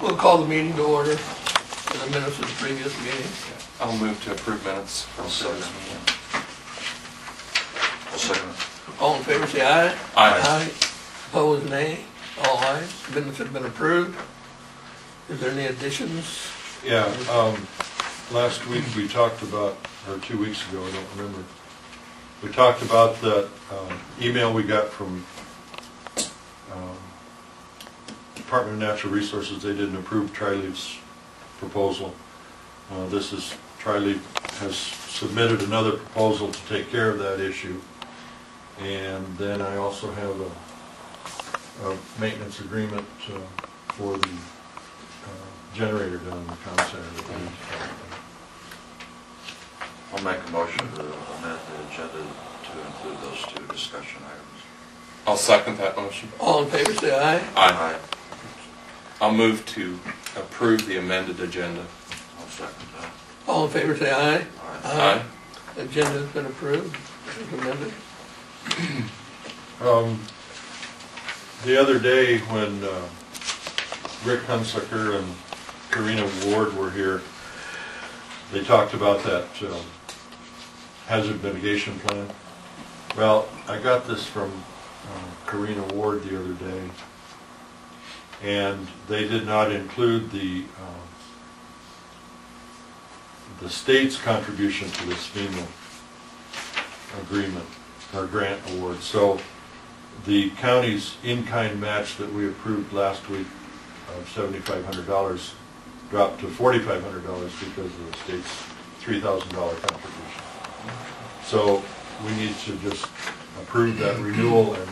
We'll call the meeting to order in the minutes of the previous meeting. I'll move to approve minutes from the previous meeting. I'll second it. All in favor say aye. Aye. Opposed, nay. All ayes. Minutes have been approved. Is there any additions? Yeah, last week we talked about, or 2 weeks ago, I don't remember. We talked about the email we got from Department of Natural Resources. They didn't approve Tri-Leaf's proposal. This is, Tri-Leaf has submitted another proposal to take care of that issue. And then I also have a maintenance agreement for the generator down in the town center. I'll make a motion to amend the agenda to include those two discussion items. I'll second that motion. All in favor say aye. Aye. I'll move to approve the amended agenda. I'll second that. All in favor say aye. Aye. Agenda has been approved. As amended. The other day when Rick Hunsucker and Karina Ward were here, they talked about that hazard mitigation plan. Well, I got this from Karina Ward the other day, and they did not include the state's contribution to this FEMA agreement or grant award. So the county's in-kind match that we approved last week of $7,500 dropped to $4,500 because of the state's $3,000 contribution. So we need to just approve that renewal and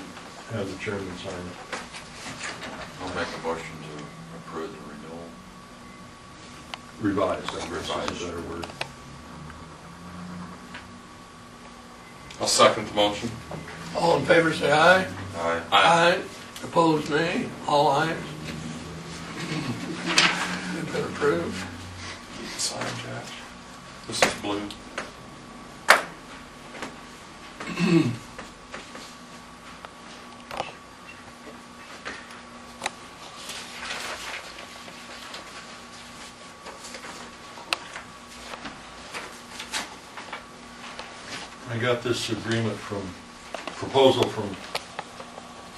have the chairman sign it. I'll make a motion to approve the renewal. Revised, I guess Revised. is a better word. I'll second the motion. All in favor say aye. Aye. Aye. Opposed, nay. All ayes. It's been approved. You can sign, Jack. This is blue. I got this proposal from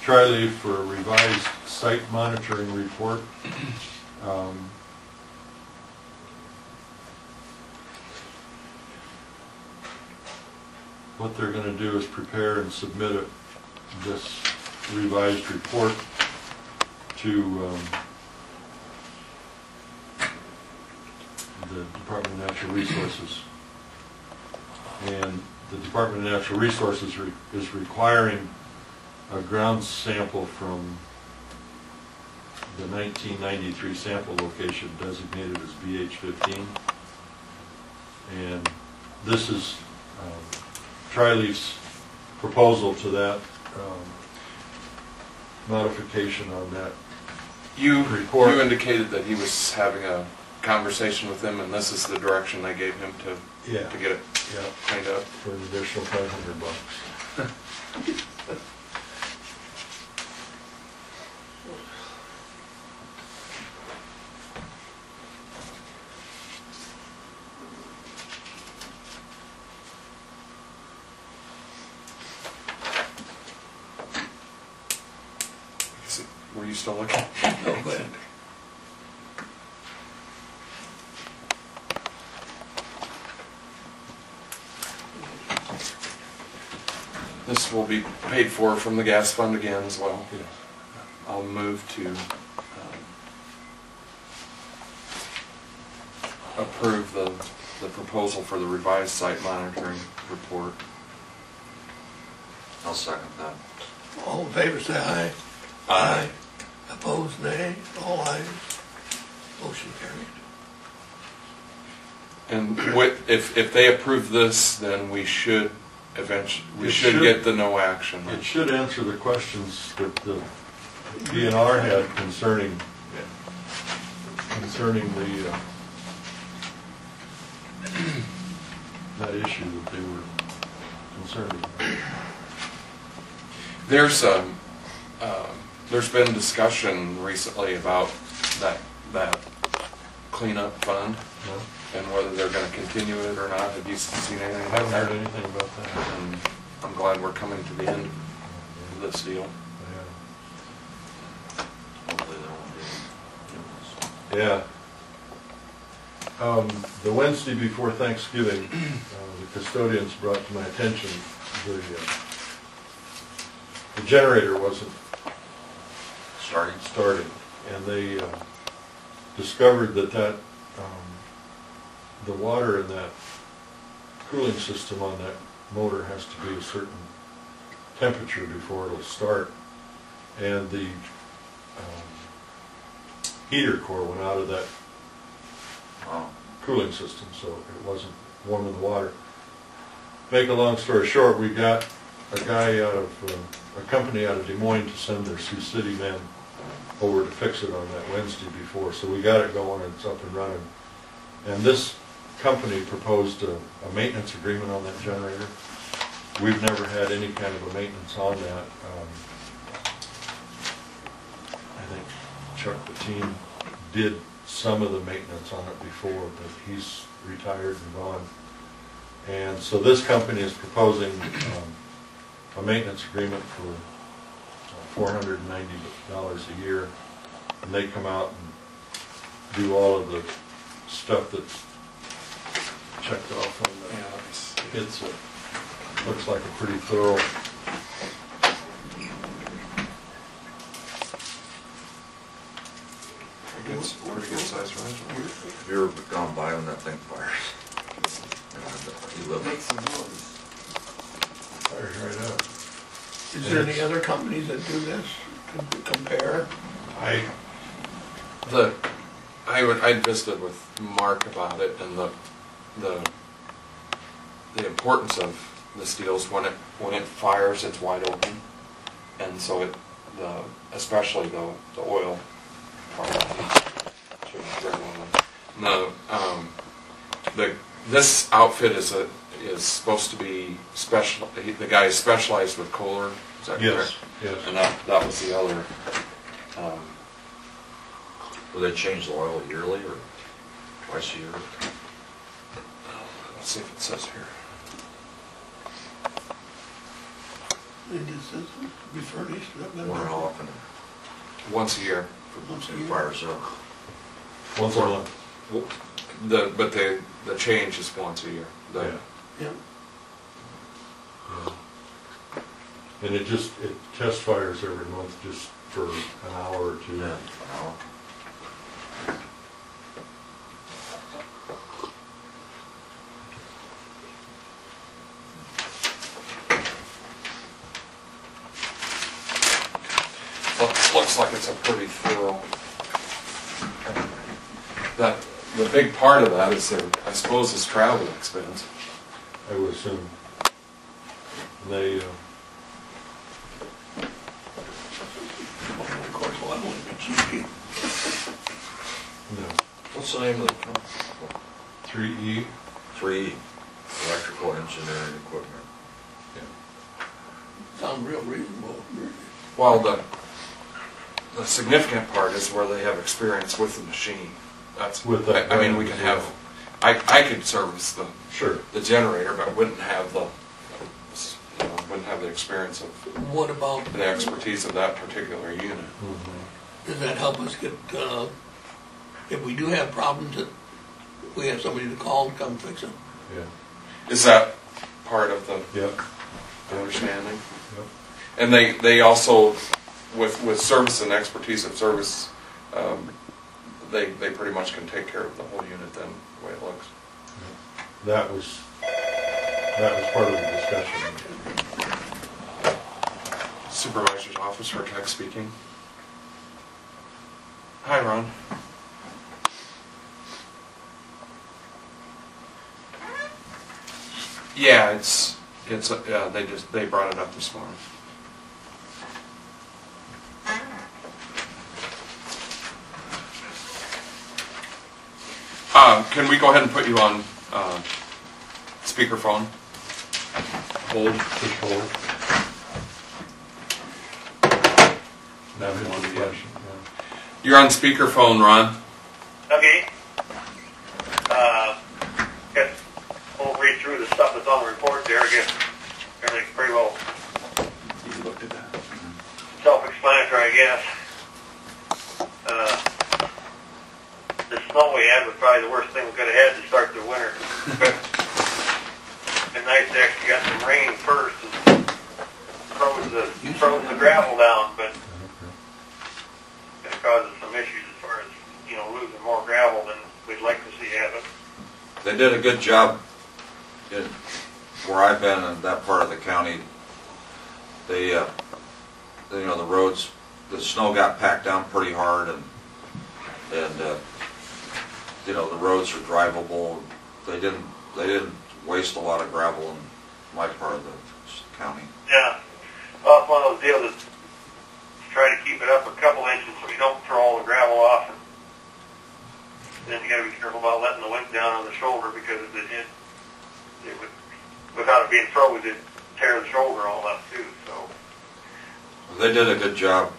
Tri-Leaf for a revised site monitoring report. What they're going to do is prepare and submit this revised report to the Department of Natural Resources. And the Department of Natural Resources is requiring a ground sample from the 1993 sample location designated as BH15. And this is Tri-Leaf's proposal to that modification on that report. You indicated that he was having a conversation with them, and this is the direction they gave him to get it cleaned up. For an additional $500. Were you still looking? No, go ahead. This will be paid for from the gas fund again as well. Yeah. I'll move to approve the proposal for the revised site monitoring report. I'll second that. All in favor say aye. Aye. Opposed, nay. All ayes. Motion carried. And if they approve this, then we should eventually should get the no action. It should answer the questions that the DNR had concerning the that issue that they were concerned about. There's been discussion recently about that cleanup fund No? and whether they're gonna continue it or not. Have you seen anything I about haven't heard that? anything about that. And I'm glad we're coming to the end of this deal. Hopefully there won't be. Yeah. The Wednesday before Thanksgiving, the custodians brought to my attention the generator wasn't starting, and they discovered that the water in that cooling system on that motor has to be a certain temperature before it'll start, and the heater core went out of that cooling system, so it wasn't warming the water. Make a long story short, we got a guy out of a company out of Des Moines to send their Sioux City men over to fix it on that Wednesday before, so we got it going and it's up and running. And this company proposed a maintenance agreement on that generator. We've never had any kind of a maintenance on that. I think Chuck Bettine did some of the maintenance on it before, but he's retired and gone. And so this company is proposing a maintenance agreement for $490 a year, and they come out and do all of the stuff that's checked off on the. Yeah, It's looks like a pretty thorough. pretty good size range. Have you ever gone by when that thing fires? You live Make some noise. Fires right up. Is there any other companies that do this, to compare? I visited with Mark about it, and the importance of this deal is when it fires, it's wide open, and so especially the oil part of it. This outfit is supposed to be special. The guy is specialized with Kohler. Is that correct? Yes. And that was the other. Will they change the oil yearly or twice a year? Let's see if it says here. It just says be furnished. Or how often Once a year. Once a it year. fires up? Once a month. But the change is once a year. Yeah. Yeah. And it test fires every month just for an hour or two. Yeah. Looks like it's a pretty thorough. The big part of that is, I suppose, is travel expense. I would assume. They, Of course, well, that wouldn't be cheap. no. What's the name of the company? 3E. 3E, Electrical Engineering Equipment. Sounds real reasonable. Well, the significant part is where they have experience with the machine. That's With that I mean, we can have. I could service Sure. the generator, but wouldn't have the experience of What about, the expertise of that particular unit. Mm-hmm. does that help us get, if we do have problems, that we have somebody to call and come fix it? Yeah. Is that part of the Yep. understanding? Yep. And they also, with service and expertise of service, they pretty much can take care of the whole unit then, the way it looks. That was part of the discussion. Supervisor's office for tech speaking. Hi, Ron. Yeah, they brought it up this morning. Can we go ahead and put you on speakerphone? Hold. Push hold. Now here's the question. You're on speakerphone, Ron. Okay. Guess we'll read through the stuff that's on the report there. I guess everything's pretty well You looked at that. self-explanatory, I guess. The snow we had was probably the worst thing we could have had to start the winter. It's nice to actually get some rain first and froze the gravel down, but it causes some issues as far as, losing more gravel than we'd like to see happen. They did a good job in where I've been in that part of the county. The roads, the snow got packed down pretty hard, and the roads are drivable. They didn't waste a lot of gravel in my part of the county. Yeah. Well, it's one of those deals that try to keep it up a couple inches so you don't throw all the gravel off. And then you got to be careful about letting the wind down on the shoulder, because if it would, without it being frozen, it'd tear the shoulder all up too. So They did a good job.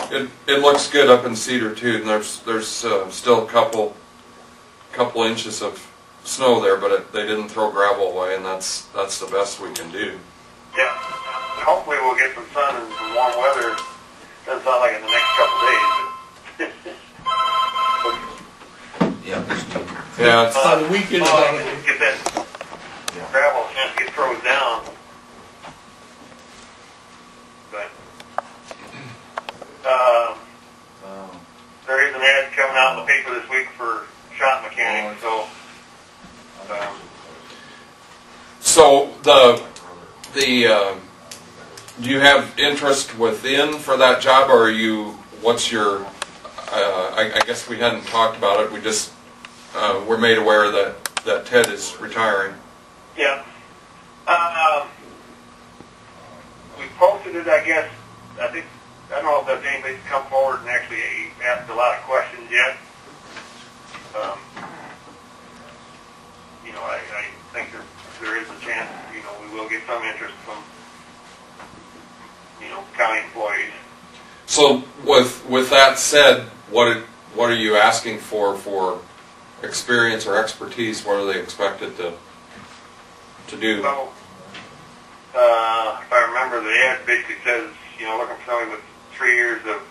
It looks good up in Cedar too, and there's still a couple inches of snow there, but they didn't throw gravel away, and that's the best we can do. yeah, hopefully we'll get some sun and some warm weather. Doesn't sound like in the next couple days, but Yeah. Yeah, On the weekend, get that gravel a chance to get froze down. But there is an ad coming out in the paper this week for shop mechanics, so So do you have interest within for that job, or what's your, I guess we hadn't talked about it, we just, we're made aware that Ted is retiring. yeah. We posted it, I guess. I don't know if there's anybody's come forward and actually asked a lot of questions yet. I think there is a chance, we will get some interest from, county employees. So with that said, what are you asking for experience or expertise? What are they expected to do? So, if I remember, the ad basically says, looking for somebody with 3 years of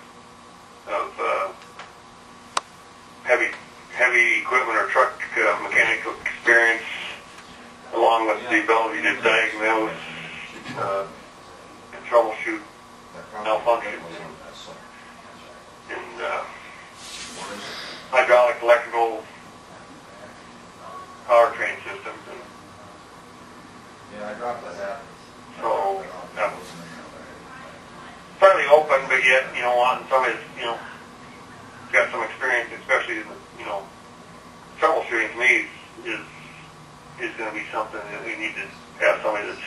heavy equipment or truck mechanical experience, along with the ability to diagnose and troubleshoot malfunctions in hydraulic, electrical, powertrain systems. So that was fairly open, but yet, wanting somebody that's, got some experience, especially in troubleshooting, to me is going to be something that we need to have somebody that's,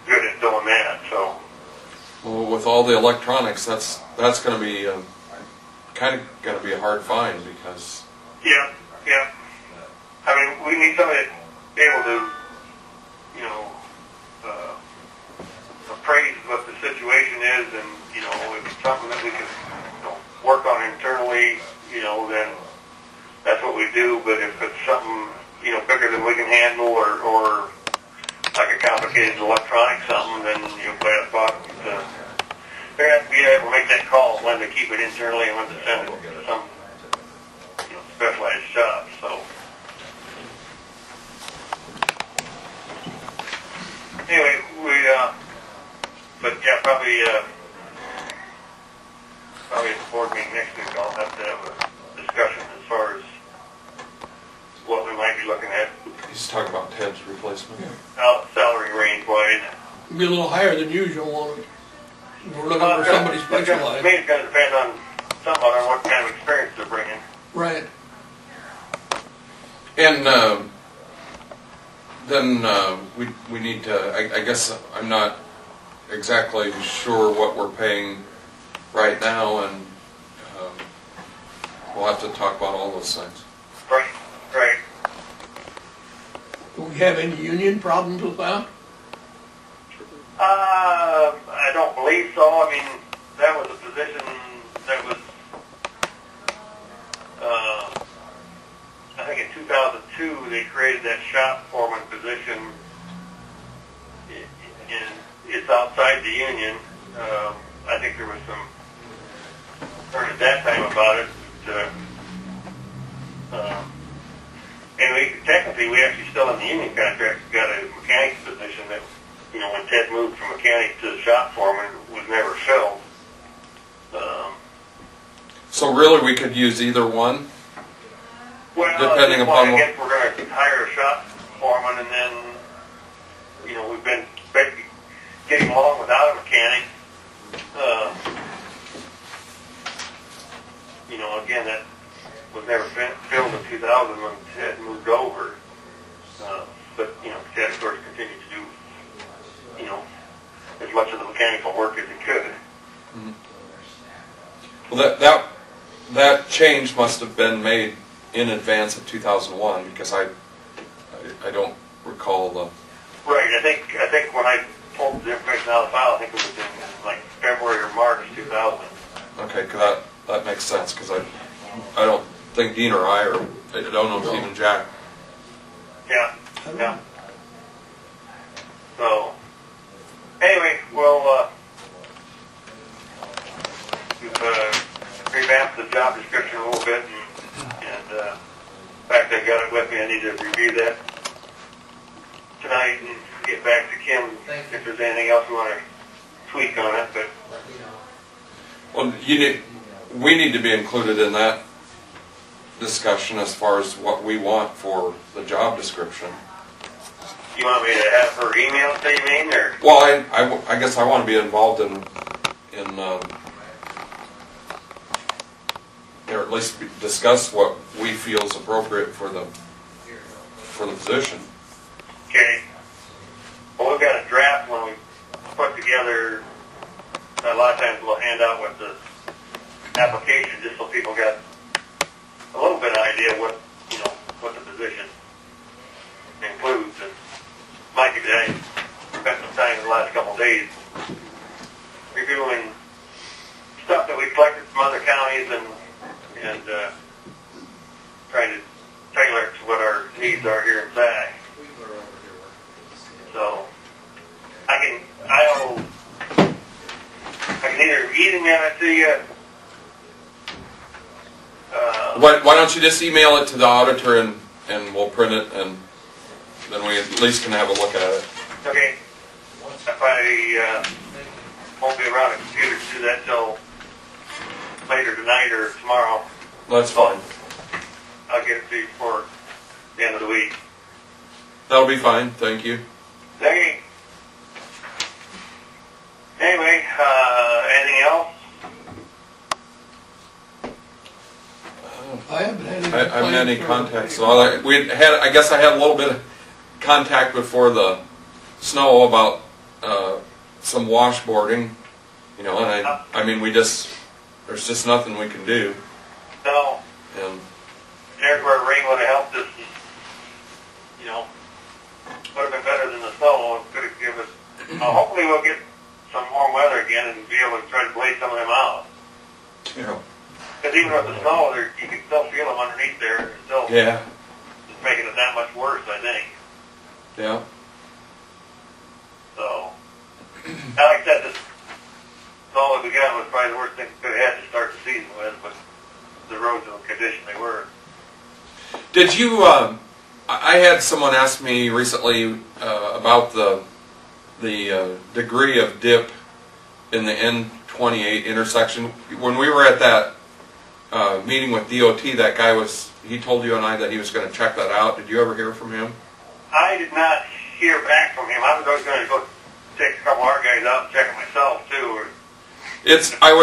good at doing that. So, Well, with all the electronics, that's going to be kind of going to be a hard find, because yeah. I mean, we need somebody that's able to, appraise what the situation is, and, if it's something that we can, work on internally, then that's what we do. But if it's something, bigger than we can handle, or like a complicated electronic something, then play a spot. They have to be able to make that call when to keep it internally and when to send it to some, specialized shop. So anyway, but yeah, probably at the board meeting next week, I'll have to have a discussion as far as what we might be looking at. he's talking about Ted's replacement. Salary range wise. be a little higher than usual, won't it? We're looking for somebody To specialized. me, it's going to depend on somebody on what kind of experience they're bringing. Right. And then we need to, I guess I'm not exactly sure what we're paying right now, and we'll have to talk about all those things. Right. Do we have any union problems with that? I don't believe so. I mean, that was a position that was 2002, they created that shop foreman position, and it's outside the union. I think there was some concern at that time about it. Anyway, technically, we actually still in the union contract got a mechanic's position that, you know, when Ted moved from mechanic to shop foreman, was never filled. So really, we could use either one? Well, depending upon I guess we're going to hire a shop foreman, and then, you know, we've been basically getting along without a mechanic. You know, again, that was never filled in 2000 when Ted moved over. But, you know, Ted, of course, continued to do, you know, as much of the mechanical work as he could. Mm-hmm. Well, that change must have been made in advance of 2001, because I don't recall the... Right, I think when I pulled the information out of the file, I think it was in like February or March 2000. Okay, cause that makes sense, because I don't think Dean or I don't know if even Jack. Yeah, yeah. So, anyway, well, we've revamped the job description a little bit, and in fact, I got it with me. I need to review that tonight and get back to Kim if there's anything else we want to tweak on it. But well, we need to be included in that discussion as far as what we want for the job description. you want me to have her email it to you, mean, or? Well, I guess I want to be involved in or at least discuss what we feel is appropriate for the position. Okay. Well, we've got a draft when we put together. A lot of times we'll hand out with the application just so people got a little bit of idea what the position includes. And Mike and I spent some time in the last couple of days reviewing stuff that we collected from other counties and trying to tailor it to what our needs are here in Sac. So I can either email it to you. Why don't you just email it to the auditor and we'll print it, and then we at least can have a look at it. Okay. If I won't be around a computer to do that till later tonight or tomorrow. That's fine. I'll get it to you before the end of the week. That'll be fine. Thank you. Okay. Anyway, anything else? I haven't had any. I haven't had any contact. So I guess I had a little bit of contact before the snow about some washboarding, and I mean there's just nothing we can do. No. And There's where rain would have helped us. Would have been better than the snow. It could have given us. Hopefully, we'll get some warm weather again and be able to try to blaze some of them out. Because even with the snow, you can still feel them underneath there. They're still just making it that much worse, I think. Yeah. So, like I said, this snow that we got was probably the worst thing we could have had to start the season with, but the roads in the condition they were. Did you? I had someone ask me recently about the degree of dip in the N28 intersection. When we were at that meeting with DOT, that guy he told you and I that he was going to check that out. Did you ever hear from him? I did not hear back from him. I was always going to go take a couple of our guys out and check it myself too. I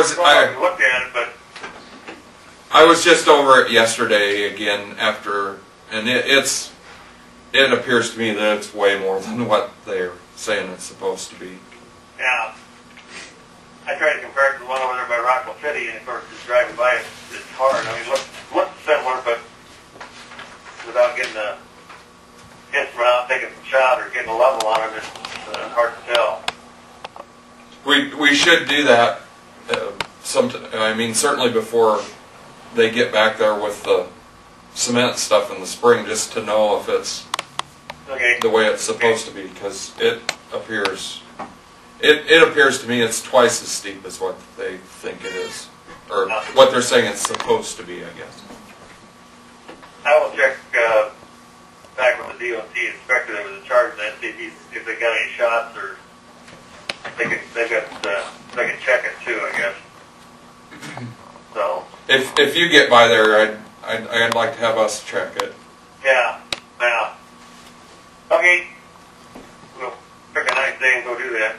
looked at it, but I was just over it yesterday again after, and it appears to me that it's way more than what they're saying it's supposed to be. yeah. I tried to compare it to the one over there by Rockwell City, and of course, just driving by it's hard. I mean, it looks similar, but without getting the instrument out, taking some shot, or getting a level on it, it's hard to tell. We should do that. Certainly before they get back there with the cement stuff in the spring just to know if it's Okay. the way it's supposed to be, because it appears to me it's twice as steep as what they think it is, or what they're saying it's supposed to be, I guess. I will check back with the DOT inspector that was in charge of that, see if they got any shots, or they can check it too, I guess. So. If you get by there, I'd like to have us check it. Yeah. Okay. We'll pick a nice day and go do that.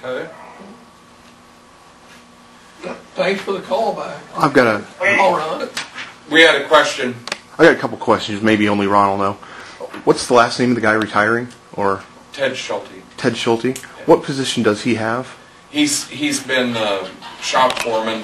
Okay. Thanks for the call back. I've got All right. We had a question. a couple questions. Maybe only Ron will know. What's the last name of the guy retiring? Or Ted Schulte. Ted Schulte? What position does he have? He's been shop foreman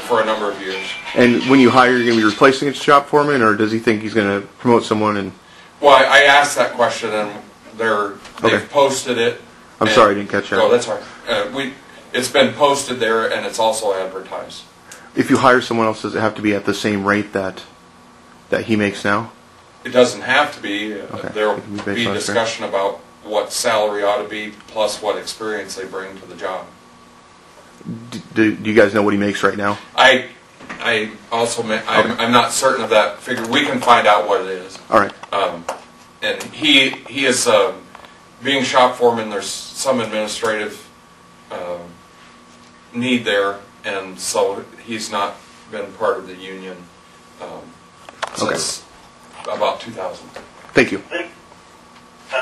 for a number of years. And when you hire, you're going to be replacing his shop foreman, or does he think he's going to promote someone? And Well, I asked that question, and they've Okay. posted it. I'm sorry, I didn't catch that. Oh, that's all right. It's been posted there, and it's also advertised. If you hire someone else, does it have to be at the same rate that he makes now? It doesn't have to be. Okay. There will It can be be based on discussion about what salary ought to be, plus what experience they bring to the job. Do you guys know what he makes right now? I also I'm not certain of that figure. We can find out what it is. All right. And he is being shop foreman. There's some administrative need there, and so he's not been part of the union since about 2000. Thank you. I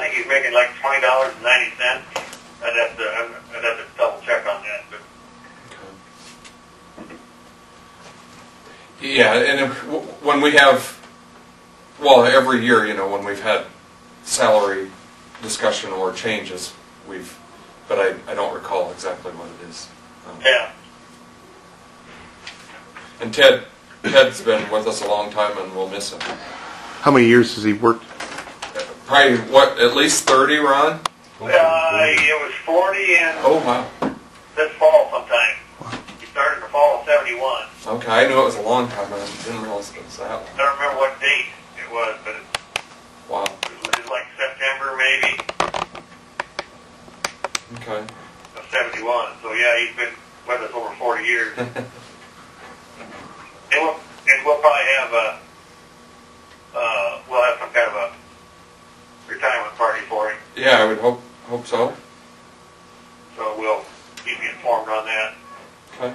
think he's making like $20.90. I'd have to double check on that. But Yeah, and when we have, well, every year, when we've had salary discussion or changes, but I don't recall exactly what it is. yeah. And Ted's been with us a long time, and we'll miss him. How many years has he worked? Probably, at least 30, Ron? It was 40 and Oh, wow. this fall sometime. He started in the fall of 71. Okay, I knew it was a long time, but I didn't realize it was that long. I don't remember what date it was, but Wow. it was like September maybe Okay. of 71. So yeah, he's been with us over 40 years. And we'll probably have we'll have some kind of a retirement party for him. Yeah, I would hope so. So we'll keep you informed on that. Okay.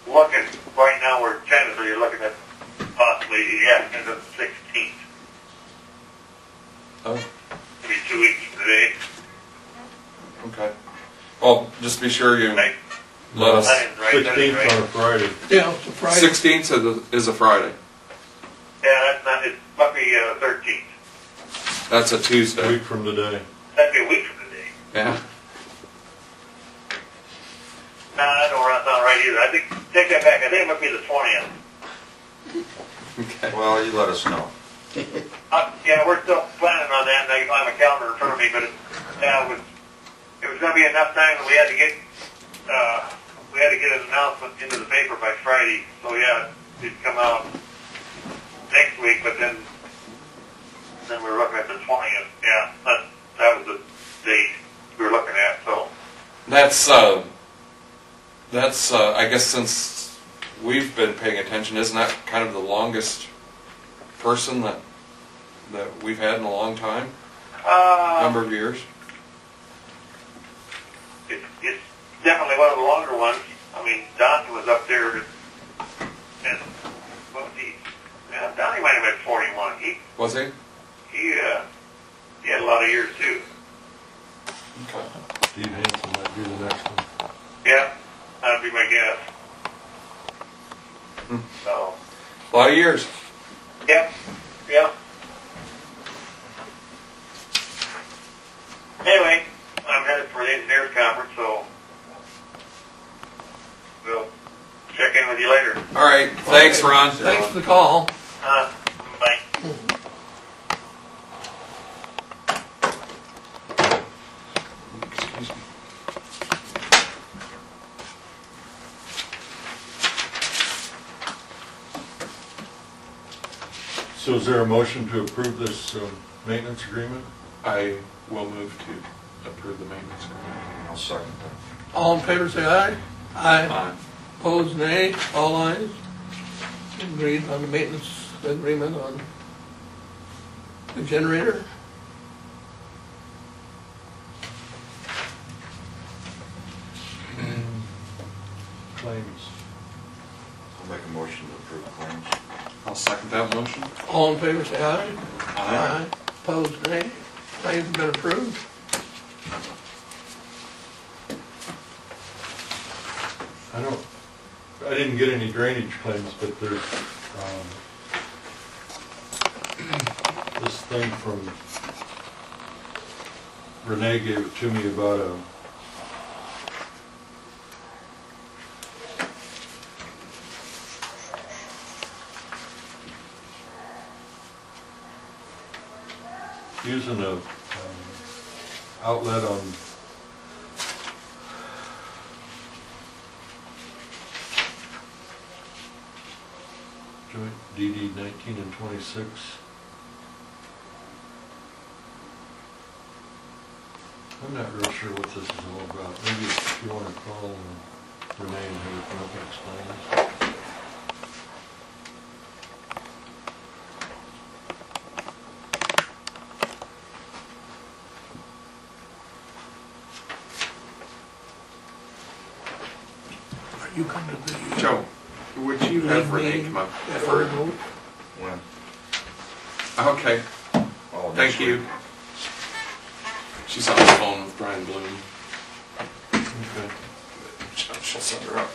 Looking right now, we're tentatively looking at possibly end of the 16th. Oh, Maybe 2 weeks from today. okay. Well, just be sure you Right? let us. That is right. That is 16th on a right. Friday. Yeah, it's a Friday. 16th is a Friday. Yeah, that's not. It must be 13th. That's a A Tuesday. week from today. That'd be a week from today. Yeah. Nah, that don't sound right either. I think take that back. I think it must be the 20th. Okay. Well, you let us know. Yeah, we're still planning on that, and I don't have a calendar in front of me, but it was going to be enough time that we had to get an announcement into the paper by Friday. So yeah, it'd come out next week, but then we were looking at the 20th. Yeah, that was the date we were looking at. So That's I guess since we've been paying attention, isn't that kind of the longest person that we've had in a long time? Number of years? It's definitely one of the longer ones. I mean, Don was up there, and what was he? Yeah, Donnie might have been 41. Was he? He had a lot of years too. Okay. Steve Hansen might be the next one. Yeah, that'd be my guess. Hmm. So, A lot of years. yeah. Anyway, I'm headed for the engineers conference, so we'll check in with you later. All right. Thanks, Ron. Thanks for the call. Bye. Excuse me. So is there a motion to approve this maintenance agreement? I will move to approve the maintenance agreement. I'll second that. All in favor, say aye. Aye. Aye. Opposed, nay. All ayes. Agreed on the maintenance agreement on the generator. Claims. I'll make a motion to approve claims. I'll second that motion. All in favor, say aye. Aye. Opposed, nay. Claims have been approved. I didn't get any drainage claims, but there's, this thing from Renee gave it to me about a using a outlet on joint DD 19 and 26. I'm not real sure what this is all about. Maybe if you want to call Renee and have her come up and explain this. You come to the. Joe, would you have Renee come up That for? vote? When? Okay, Oh, thank next you. week. She's on the phone with Brian Bloom. Okay. She'll send her up.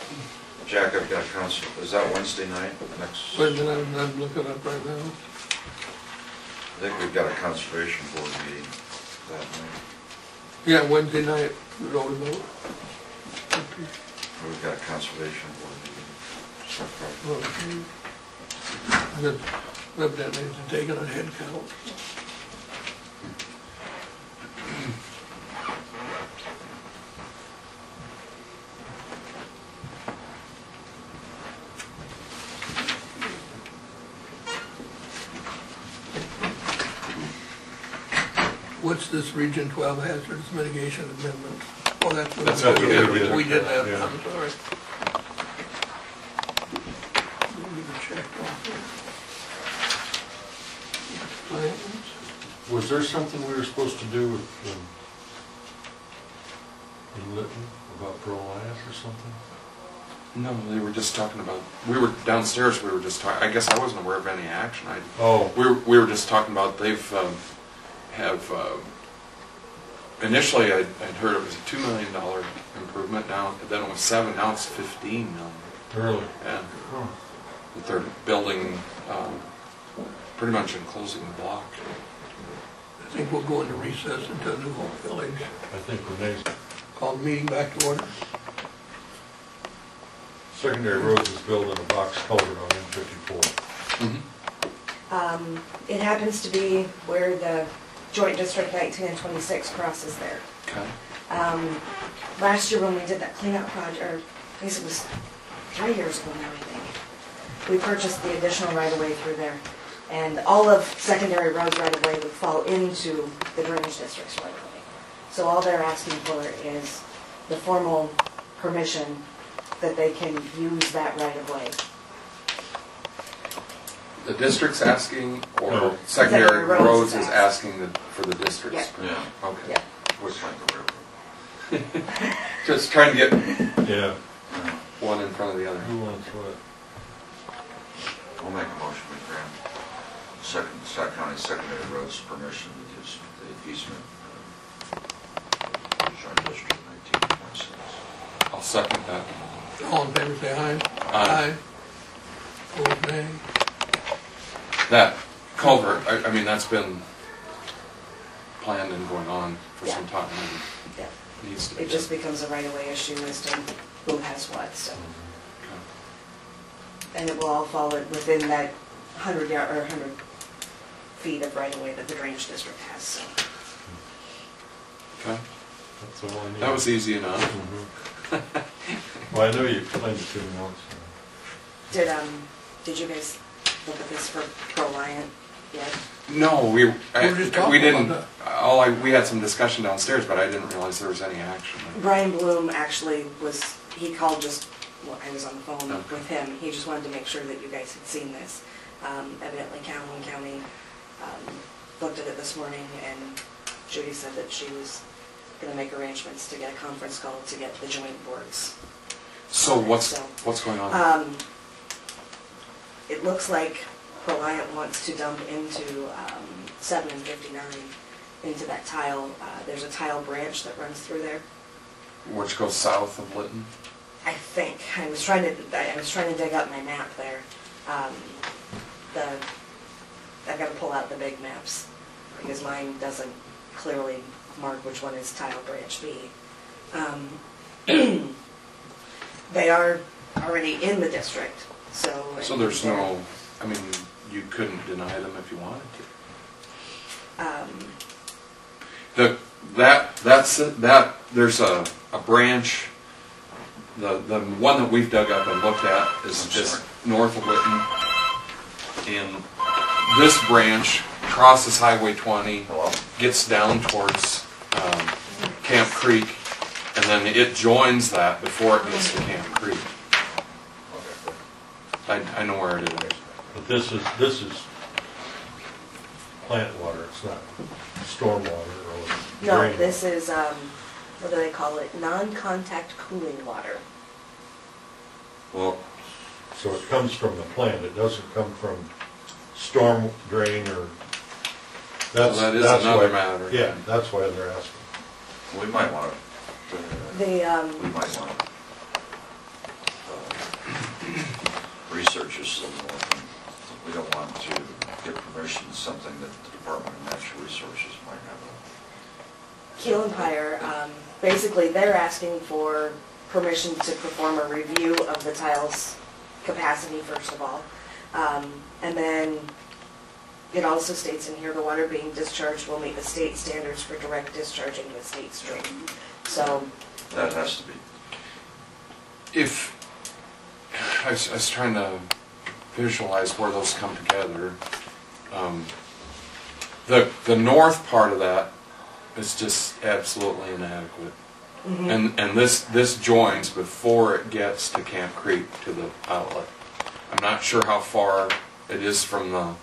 Jack, I've got council, is that Wednesday night? Next, Wait a minute, I'm looking up right now. I think we've got a conservation board meeting that night. Yeah, Wednesday night, we go to vote. We've got a conservation board meeting. So, Okay. That evidently is taken a head count. What's this Region 12 hazardous mitigation amendment? Oh, that's what That's what we did. we did that, Yeah. I'm sorry. Let me check off here. Plans. Was there something we were supposed to do with, in Lytton about Pearl Lias or something? No, they were just talking about, we were downstairs, we were just talking, I guess I wasn't aware of any action. Oh, We were just talking about, they've, initially I'd heard it was a $2 million improvement, now, then it was 7, now it's 15 million. really? And Huh. that they're building, pretty much enclosing the block. I think we'll go into recess into New Hope Village. I think Renee's Call the meeting back to order. secondary roads is building a box culvert on M54. It happens to be where the joint district 19 and 26 crosses there. Okay. Last year when we did that cleanup project, or I guess it was 3 years ago now, I think, we purchased the additional right-of-way through there. And all of secondary roads right-of-way would fall into the drainage district's right-of-way. So all they're asking for is the formal permission that they can use that right-of-way. The district's asking, or No. secondary Secondary roads roads is is asking for the district's? Yeah, Okay. Yeah. looks like the railroad. Just trying to get Yeah. one in front of the other. Who wants what? I'll make a motion to grant Scott County secondary roads permission to use the easement, joint district 19.6. I'll second that. All in favor, say aye. Aye. Opposed, nay. That culvert, I mean, that's been planned and going on for some time, and Yeah. it needs to be It done. just becomes a right-of-way issue as to who has what, so. Okay. And it will all fall within that 100 yard, or 100 feet of right-of-way that the drainage district has, so. Okay, That's all I need. that was easy enough. Mhm. Well, I know you explained it to me once. Did you guys look at this for Proliant yet? No, we just talking we didn't. about We had some discussion downstairs, but I didn't realize there was any action. Brian Bloom actually he called just, well, I was on the phone Okay. with him. He just wanted to make sure that you guys had seen this. Evidently Calhoun County looked at it this morning, and Judy said that she was going to make arrangements to get a conference call to get the joint boards. So what's going on? It looks like Proliant wants to dump into 7 and 59 into that tile. There's a tile branch that runs through there. Which goes south of Lytton? I think I was trying to dig up my map there. I've got to pull out the big maps because mine doesn't clearly mark which one is tile branch B. They are already in the district, so. So there's no. I mean, you couldn't deny them if you wanted to. There's a branch. The one that we've dug up and looked at is just north of Lytton, and this branch crosses Highway 20, gets down towards Camp Creek, and then it joins that before it gets to Camp Creek. I know where it is. But this is plant water, it's not storm water or No, drain. this is, what do they call it? Non-contact cooling water. Well, So it comes from the plant, it doesn't come from storm drain or, that's, Well, that is that's another why- matter. Yeah, that's why they're asking. we might want to, we might want to research this a little more. We don't want to give permission to something that the Department of Natural Resources might have Keel and Pyre, basically they're asking for permission to perform a review of the tile's capacity first of all. And then it also states in here the water being discharged will meet the state standards for direct discharging the state stream. So that has to be. If I was trying to visualize where those come together, the north part of that is just absolutely inadequate, and this joins before it gets to Camp Creek to the outlet. I'm not sure how far it is from the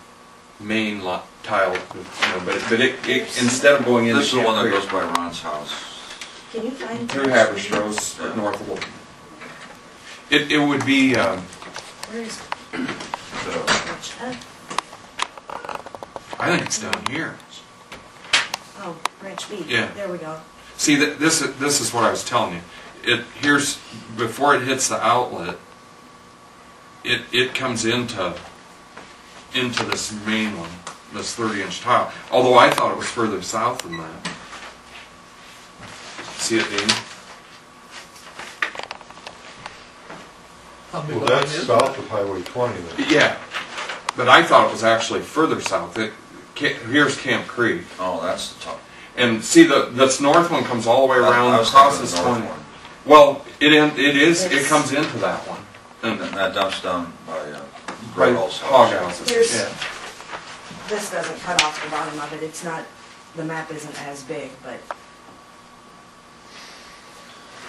main tile, but it instead of going into This is the Camp one that Creek, goes by Ron's house. can you find? through Haberstrose, north of Wilton. It would be. Where is it? I think it's down here. Oh, branch B. Yeah. There we go. See, this is what I was telling you. Here's before it hits the outlet. It comes into this main one, this 30-inch tile. Although I thought it was further south than that. See it, Dean? How big Well, line that's is south of Highway 20 then. Yeah, but I thought it was actually further south. Here's Camp Creek, Oh, that's the top. and see this north one comes all the way around, I was crosses thinking of the 20. north one. Well, it comes into that one. And that dumps down by Right, Hall's hog house. houses. Here's- Yeah. This doesn't cut off the bottom of it. It's not, the map isn't as big, but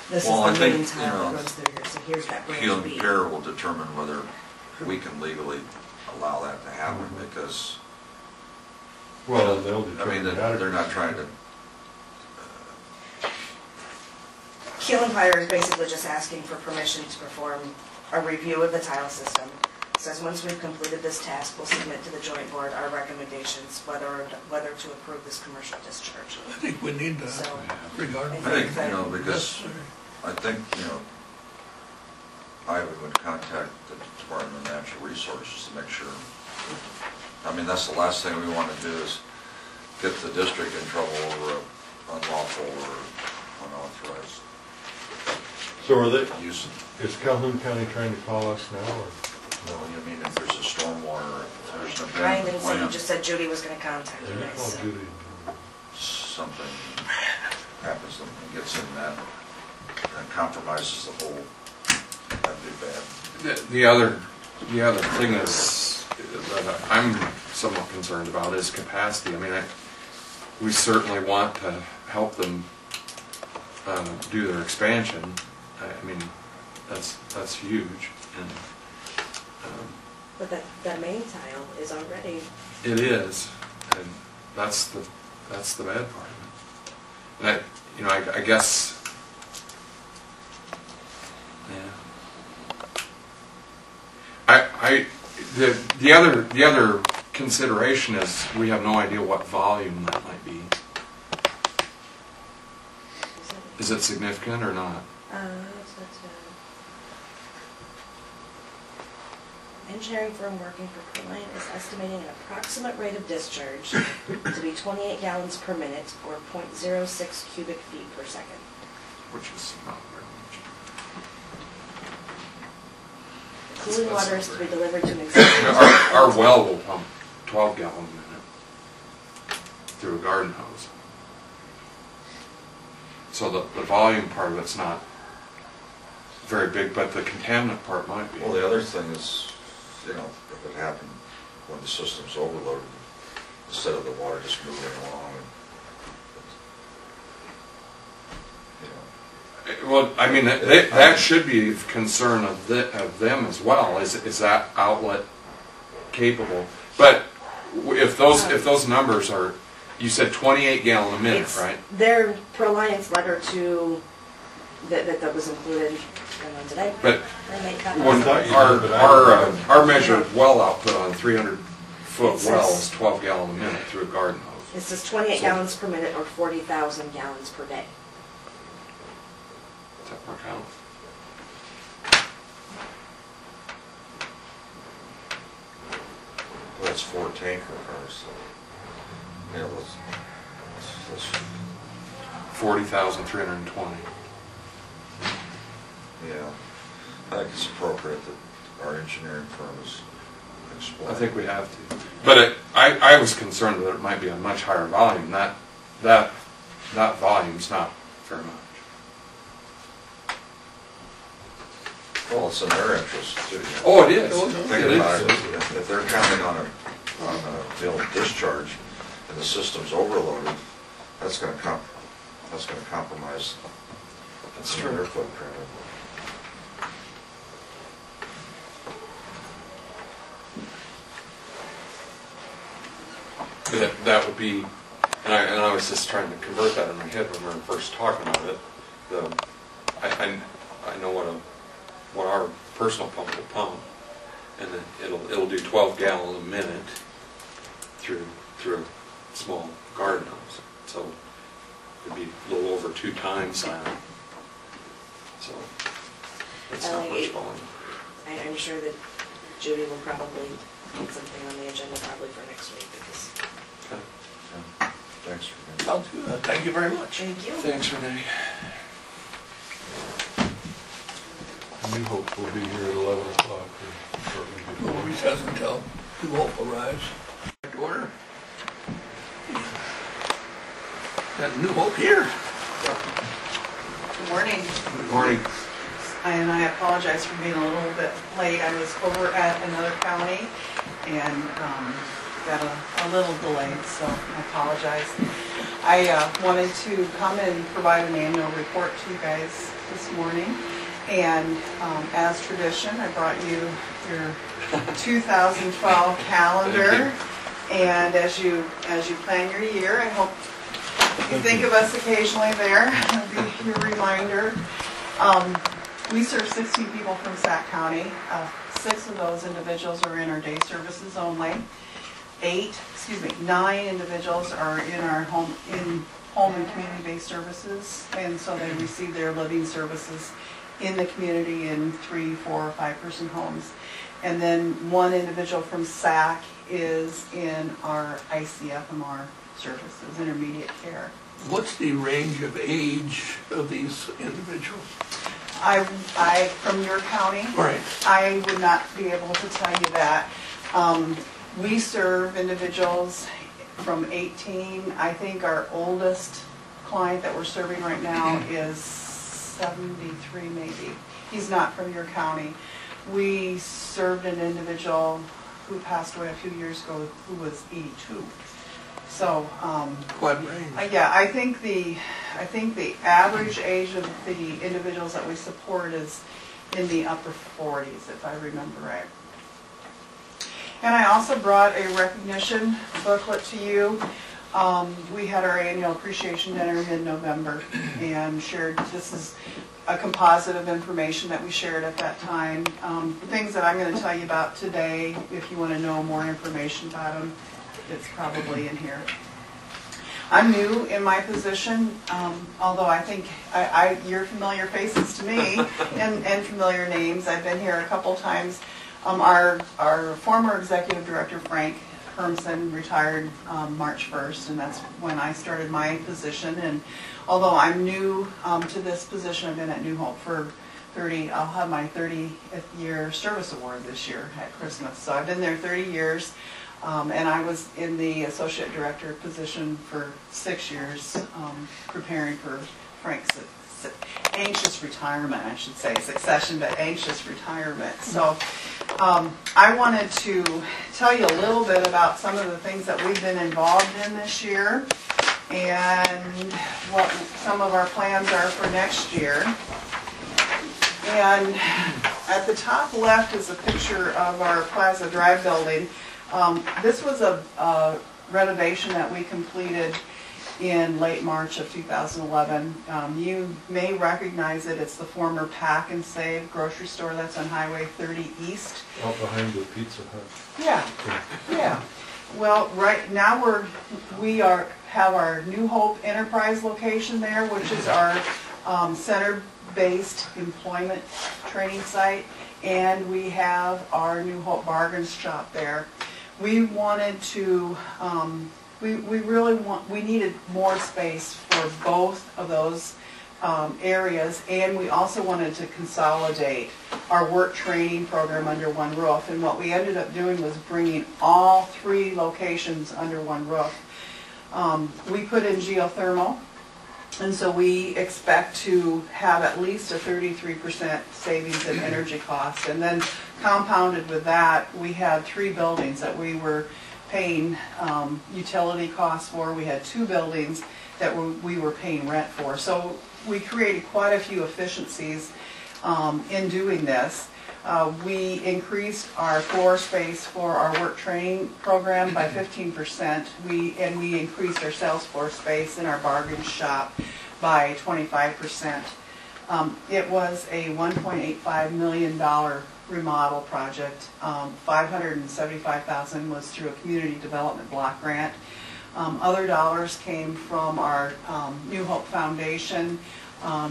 this Well, I is the think, main you tile know, that goes through here. So here's that Keel branch and B. Pyre will determine whether we can legally allow that to happen because, Well, they'll I mean, determine they're not trying to, Keel and Pyre is basically just asking for permission to perform a review of the tile system. It says once we've completed this task, we'll submit to the joint board our recommendations whether to approve this commercial discharge. I think we need that So, regarding. I think, because I think, I would contact the Department of Natural Resources to make sure. I mean, that's the last thing we want to do is get the district in trouble over unlawful or unauthorized So are they, use. is Calhoun County trying to call us now or? No, I mean, if there's a stormwater, if there's an Ryan abandoned didn't say, he plant, just said Judy was going to contact you Maybe guys. call so. Judy. something happens and gets in that and compromises the whole, that'd be bad. The other thing is, that I'm somewhat concerned about is capacity. I mean, we certainly want to help them do their expansion. I mean, that's huge. And, But that main tile is already. it is, and that's the bad part of it. And I guess, yeah. The other consideration is we have no idea what volume that might be. Is it significant or not? Engineering firm working for Proline is estimating an approximate rate of discharge to be 28 gallons per minute or 0.06 cubic feet per second. Which is not very much. Cooling water is to be delivered to an existing. Our well will pump 12 gallons a minute through a garden hose. So the volume part of it's not very big, but the contaminant part might be. Well, the other thing is, if it happened when the system's overloaded, instead of the water just moving along, Well, I mean, that should be a concern of them as well. Is that outlet capable? But if those numbers are, you said 28 gallon a minute, right? Their Proline's letter to that was included. Did I? But make copies? our measured well output on 300-foot well is 12 gallon a minute through a garden hose. It says 28 gallons per minute or 40,000 gallons per day. Does that work out? well, that's 4 tanker cars. So, yeah, let's 40,320. yeah. I think it's appropriate that our engineering firm is exploring. I think we have to. But I was concerned that it might be a much higher volume. That volume's not very much. Well, it's in their interest too. Oh, it is. Think about it. If they're counting on a discharge and the system's overloaded, that's going to compromise their footprint. That would be, and I was just trying to convert that in my head when we were first talking about it. I know what our personal pump will pump, and then it'll do 12 gallons a minute through a small garden hose. So it'd be a little over 2 times that. So that's not much volume. I'm sure that Judy will probably put something on the agenda probably for next week because. Okay. Yeah. Thanks for that. Sounds good. Thank you very much. Thank you. Thanks, Renee. New Hope will be here at 11 o'clock. We'll recess until New Hope arrives. Back to order. Got New Hope here. Good morning, Good morning. and I apologize for being a little bit late. I was over at another county and got a little delayed, so I apologize. I wanted to come and provide an annual report to you guys this morning, and as tradition, I brought you your 2012 calendar. And as you plan your year, I hope you think of us occasionally there. That'll be your reminder. We serve 16 people from Sac County. 6 of those individuals are in our day services only. 9 individuals are in our home and community-based services, and so they receive their living services in the community in 3, 4, or 5-person homes. And then 1 individual from SAC is in our ICFMR services, intermediate care. What's the range of age of these individuals? From your county, Right. I would not be able to tell you that. We serve individuals from 18. I think our oldest client that we're serving right now is 73 maybe. He's not from your county. We served an individual who passed away a few years ago, who was 82. So, Quad range. yeah, I think the average age of the individuals that we support is in the upper 40s, if I remember right. And I also brought a recognition booklet to you. We had our annual appreciation dinner in mid-November and shared, this is a composite of information that we shared at that time. The things that I'm going to tell you about today, if you want to know more information about them, it's probably in here. I'm new in my position, although I think you're familiar faces to me and familiar names. I've been here a couple times. Our former executive director, Frank Hermsen, retired March 1st, and that's when I started my position. And although I'm new to this position, I've been at New Hope for I'll have my 30th year service award this year at Christmas. So I've been there 30 years. And I was in the associate director position for 6 years, preparing for Frank's anxious retirement, I should say, succession, but anxious retirement. So I wanted to tell you a little bit about some of the things that we've been involved in this year and what some of our plans are for next year. And at the top left is a picture of our Plaza Drive building. This was a renovation that we completed in late March of 2011. You may recognize it. It's the former Pack and Save grocery store that's on Highway 30 East. Out behind the Pizza Hut. Yeah, yeah. Well, right now we have our New Hope Enterprise location there, which is our center-based employment training site, and we have our New Hope Bargain Shop there. We wanted to, we needed more space for both of those areas, and we also wanted to consolidate our work training program under one roof. And what we ended up doing was bringing all 3 locations under one roof. We put in geothermal, and so we expect to have at least a 33% savings in energy cost. And then compounded with that, we had 3 buildings that we were paying utility costs for. We had 2 buildings that we were paying rent for. So we created quite a few efficiencies in doing this. We increased our floor space for our work training program by 15%. We increased our sales floor space in our bargain shop by 25%. It was a $1.85 million remodel project. $575,000 was through a community development block grant. Other dollars came from our New Hope Foundation,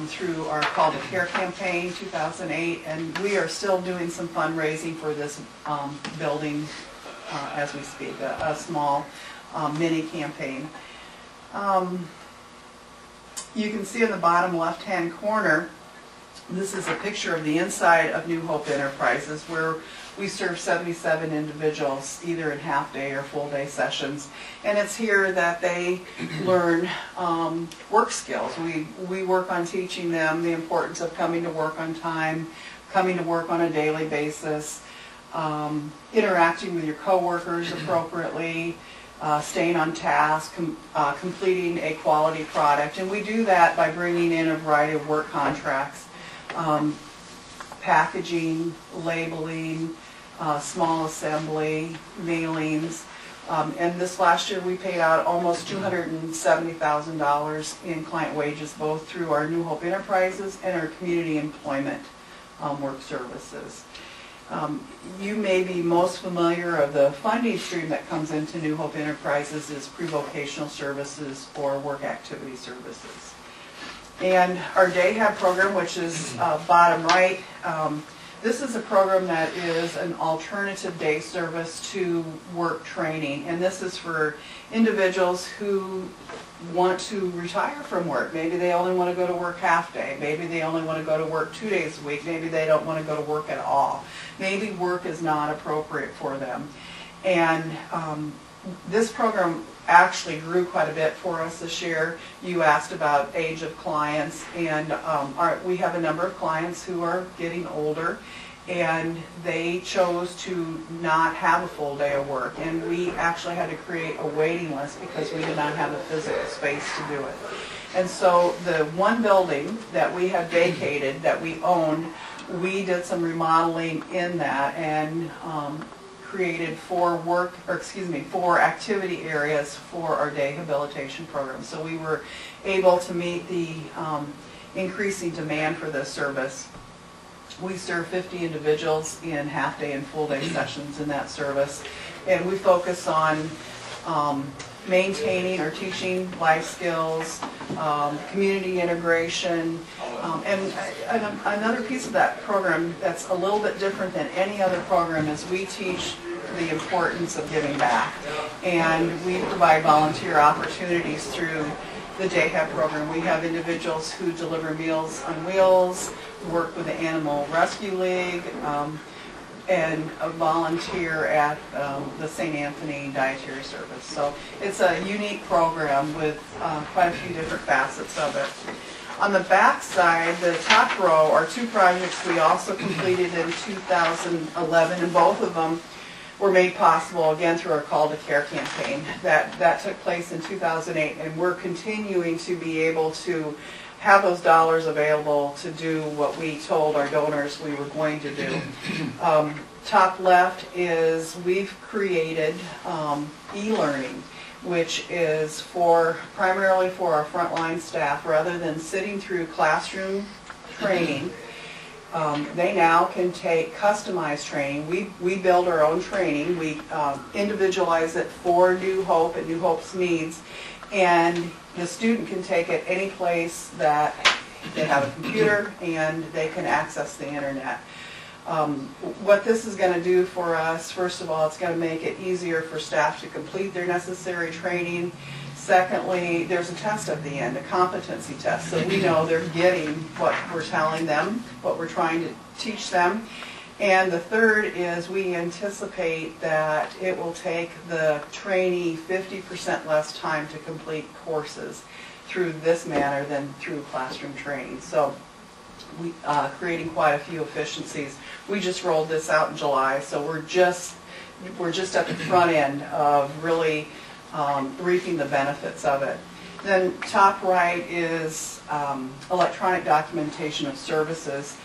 through our Call to Care campaign 2008, and we are still doing some fundraising for this building as we speak, a small mini campaign. You can see in the bottom left-hand corner, this is a picture of the inside of New Hope Enterprises, where we serve 77 individuals, either in half-day or full-day sessions. And it's here that they learn work skills. We work on teaching them the importance of coming to work on time, coming to work on a daily basis, interacting with your coworkers appropriately, staying on task, completing a quality product. And we do that by bringing in a variety of work contracts. Packaging, labeling, small assembly, mailings, and this last year we paid out almost $270,000 in client wages, both through our New Hope Enterprises and our community employment work services. You may be most familiar of the funding stream that comes into New Hope Enterprises is pre-vocational services or work activity services. And our Day Hab program, which is bottom right, this is a program that is an alternative day service to work training. And this is for individuals who want to retire from work. Maybe they only want to go to work half day. Maybe they only want to go to work 2 days a week. Maybe they don't want to go to work at all. Maybe work is not appropriate for them. And this program actually grew quite a bit for us this year. You asked about age of clients, and we have a number of clients who are getting older, and they chose to not have a full day of work. And we actually had to create a waiting list because we did not have the physical space to do it. And so the one building that we have vacated, that we owned, we did some remodeling in that and created 4 activity areas for our day habilitation program. So we were able to meet the increasing demand for this service. We serve 50 individuals in half-day and full-day sessions in that service, and we focus on maintaining or teaching life skills, community integration, and another piece of that program that's a little bit different than any other program is we teach the importance of giving back, and we provide volunteer opportunities through the JHAB program. We have individuals who deliver Meals on Wheels, work with the Animal Rescue League, and a volunteer at the St. Anthony Dietary Service. So it's a unique program with quite a few different facets of it. On the back side, the top row are 2 projects we also completed in 2011, and both of them were made possible again through our Call to Care campaign. That took place in 2008, and we're continuing to be able to have those dollars available to do what we told our donors we were going to do. Top left is we've created e-learning, which is primarily for our frontline staff. Rather than sitting through classroom training, they now can take customized training. We build our own training. We individualize it for New Hope and New Hope's needs, and the student can take it any place that they have a computer and they can access the internet. What this is going to do for us, first of all, it's going to make it easier for staff to complete their necessary training. Secondly, there's a test at the end, a competency test, so we know they're getting what we're telling them, what we're trying to teach them. And the third is we anticipate that it will take the trainee 50% less time to complete courses through this manner than through classroom training. So we creating quite a few efficiencies. We just rolled this out in July, so we're just at the front end of really reaping the benefits of it. Then top right is electronic documentation of services.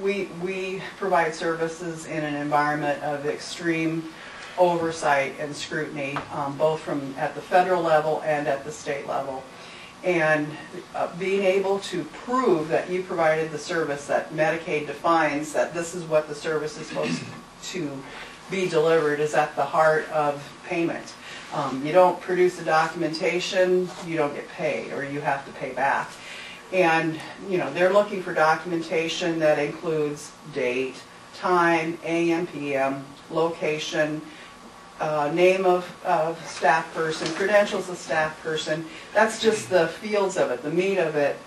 We provide services in an environment of extreme oversight and scrutiny, both from at the federal level and at the state level. And being able to prove that you provided the service that Medicaid defines, that this is what the service is supposed to be delivered, is at the heart of payment. You don't produce the documentation, you don't get paid, or you have to pay back. And they're looking for documentation that includes date, time, AM, PM, location, name of staff person, credentials of staff person. That's just the fields of it. The meat of it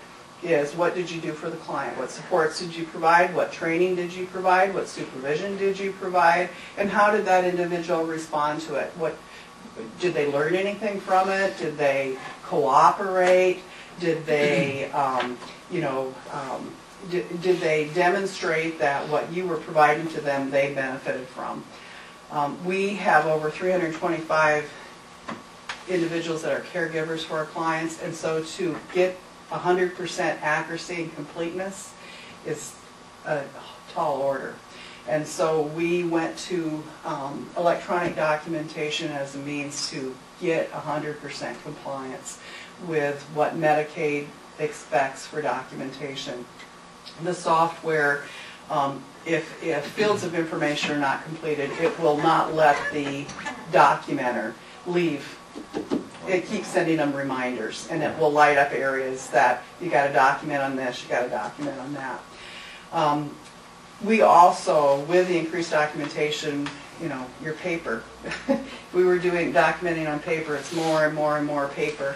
is what did you do for the client? What supports did you provide? What training did you provide? What supervision did you provide? And how did that individual respond to it? Did they learn anything from it? Did they cooperate? Did they, did they demonstrate that what you were providing to them they benefited from? We have over 325 individuals that are caregivers for our clients, and so to get 100% accuracy and completeness is a tall order. And so we went to electronic documentation as a means to get 100% compliance with what Medicaid expects for documentation. The software, if fields of information are not completed, it will not let the documenter leave. It keeps sending them reminders, and it will light up areas that you got to document on this, you got to document on that. We also, with the increased documentation, your paper. We were doing documenting on paper. It's more and more and more paper.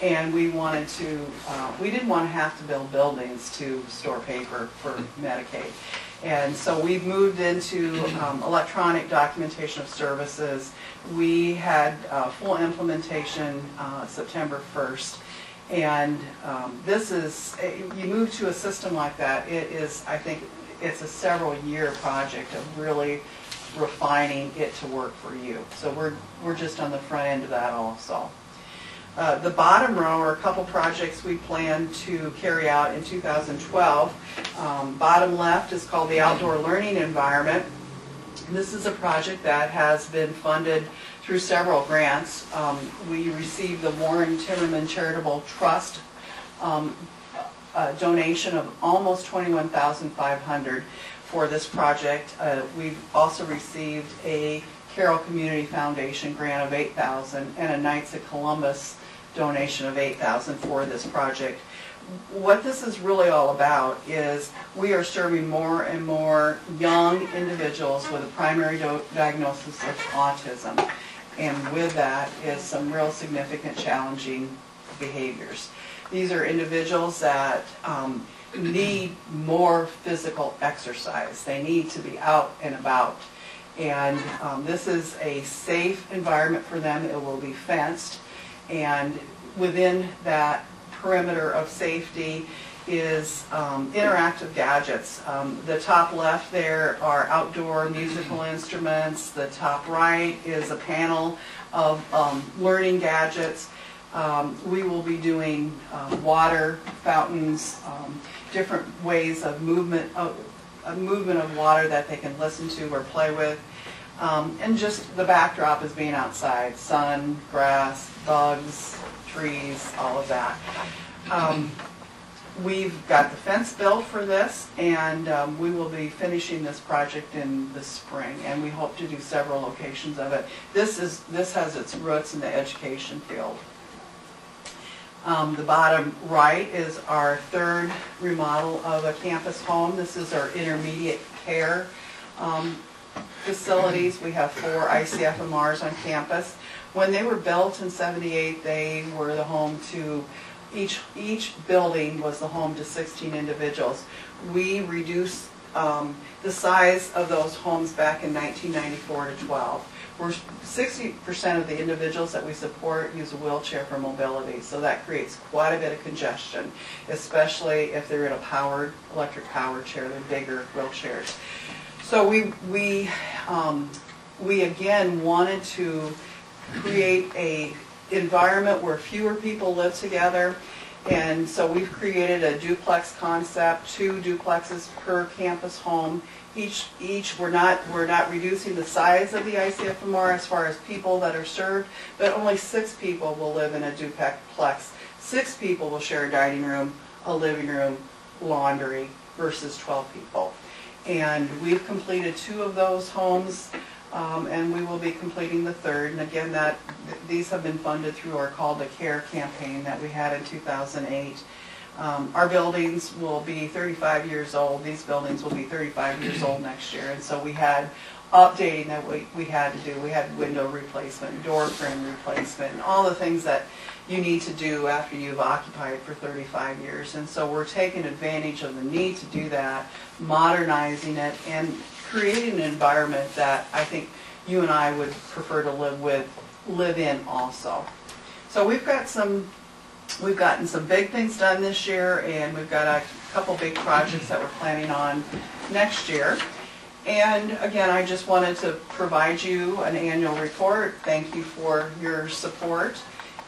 And we wanted to, we didn't want to have to build buildings to store paper for Medicaid. And so we've moved into electronic documentation of services. We had full implementation September 1st. And this is, you move to a system like that, it is, I think, it's a several year project of really refining it to work for you. So we're just on the front end of that also. The bottom row are a couple projects we plan to carry out in 2012. Bottom left is called the Outdoor Learning Environment. This is a project that has been funded through several grants. We received the Warren Timmerman Charitable Trust donation of almost $21,500 for this project. We've also received a Carroll Community Foundation grant of $8,000 and a Knights of Columbus donation of $8,000 for this project. What this is really all about is we are serving more and more young individuals with a primary diagnosis of autism, and with that is some real significant challenging behaviors. These are individuals that need more physical exercise. They need to be out and about. And this is a safe environment for them. It will be fenced. And within that perimeter of safety is interactive gadgets. The top left there are outdoor musical instruments. The top right is a panel of learning gadgets. We will be doing water fountains, different ways of movement of water that they can listen to or play with. And just the backdrop is being outside, sun, grass, bugs, trees, all of that. We've got the fence built for this, and we will be finishing this project in the spring, and we hope to do several locations of it. This has its roots in the education field. The bottom right is our third remodel of a campus home. This is our intermediate care facilities. We have 4 ICFMRs on campus. When they were built in '78, they were the home to, each building was the home to 16 individuals. We reduced the size of those homes back in 1994 to 12. 60% of the individuals that we support use a wheelchair for mobility, so that creates quite a bit of congestion, especially if they're in a electric powered chair. They're bigger wheelchairs. So we again wanted to create a environment where fewer people live together, and so we've created a duplex concept, 2 duplexes per campus home. We're not reducing the size of the ICFMR as far as people that are served, but only 6 people will live in a duplex. 6 people will share a dining room, a living room, laundry, versus 12 people. And we've completed 2 of those homes, and we will be completing the 3rd. And again, these have been funded through our Call to Care campaign that we had in 2008. Our buildings will be 35 years old. These buildings will be 35 years old next year. And so we had updating that we had to do. We had window replacement, door frame replacement, and all the things that you need to do after you've occupied for 35 years. And so we're taking advantage of the need to do that, modernizing it, and creating an environment that I think you and I would prefer to live in also. So we've gotten some big things done this year, and we've got a couple big projects that we're planning on next year. And again, I just wanted to provide you an annual report. Thank you for your support,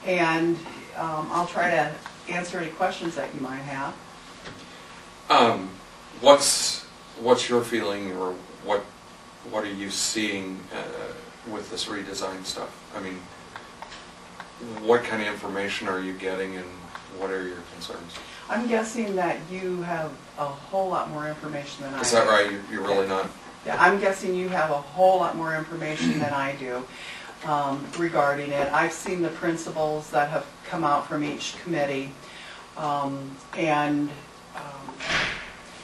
and I'll try to answer any questions that you might have. What's your feeling, or what are you seeing with this redesign stuff? I mean, what kind of information are you getting, and what are your concerns? I'm guessing that you have a whole lot more information than I do. Is that right? You're really not? Yeah, I'm guessing you have a whole lot more information than I do regarding it. I've seen the principles that have come out from each committee,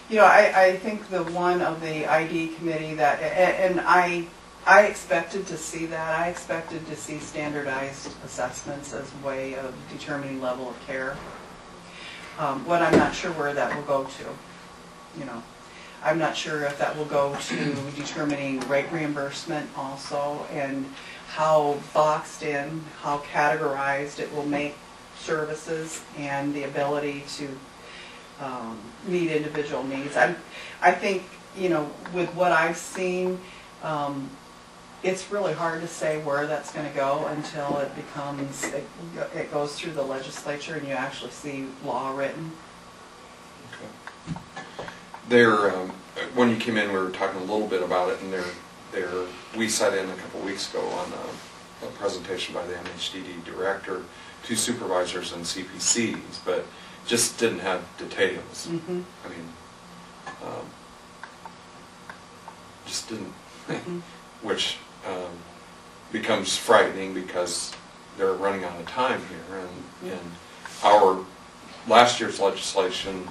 you know, I think the one of the ID committee that, and I expected to see that. I expected to see standardized assessments as a way of determining level of care. What I'm not sure where that will go to, you know. I'm not sure if that will go to determining rate reimbursement also, and how boxed in, how categorized it will make services, and the ability to meet individual needs. I think, you know, with what I've seen, it's really hard to say where that's going to go until it goes through the legislature and you actually see law written. Okay. There, when you came in, we were talking a little bit about it, and we sat in a couple weeks ago on a presentation by the MHDD director to supervisors and CPCs, but just didn't have details. Mm-hmm. I mean, just didn't, which becomes frightening because they're running out of time here, and our last year's legislation